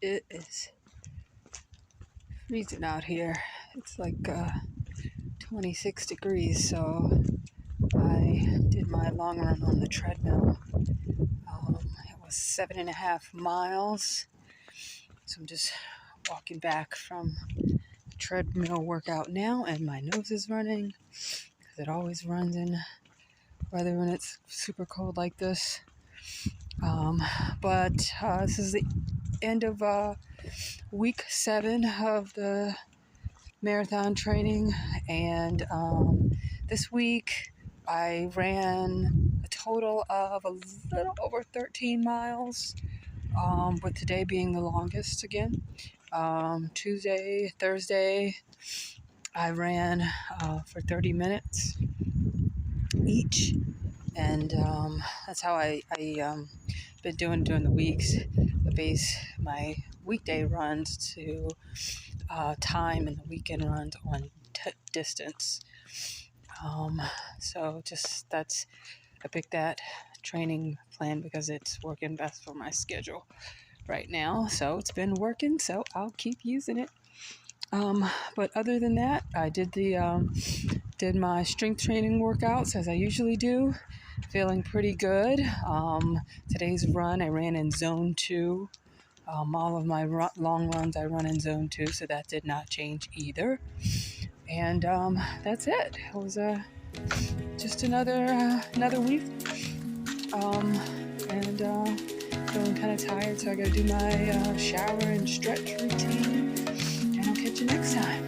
It is freezing out here. It's like 26 degrees, so I did my long run on the treadmill. It was 7.5 miles, so I'm just walking back from the treadmill workout now, and my nose is running because it always runs in weather when it's super cold like this. But this is the end of week 7 of the marathon training, and this week I ran a total of a little over 13 miles, with today being the longest again. Tuesday, Thursday, I ran for 30 minutes each, and that's how I been doing during the weeks. My weekday runs to time, and the weekend runs on distance. So I picked that training plan because it's working best for my schedule right now. So it's been working, so I'll keep using it. But other than that, I did my strength training workouts as I usually do. Feeling pretty good. Today's run, I ran in zone 2. All of my long runs I run in zone 2, so that did not change either. And that's it. It was just another week. And feeling kind of tired, so I gotta do my shower and stretch routine. And I'll catch you next time.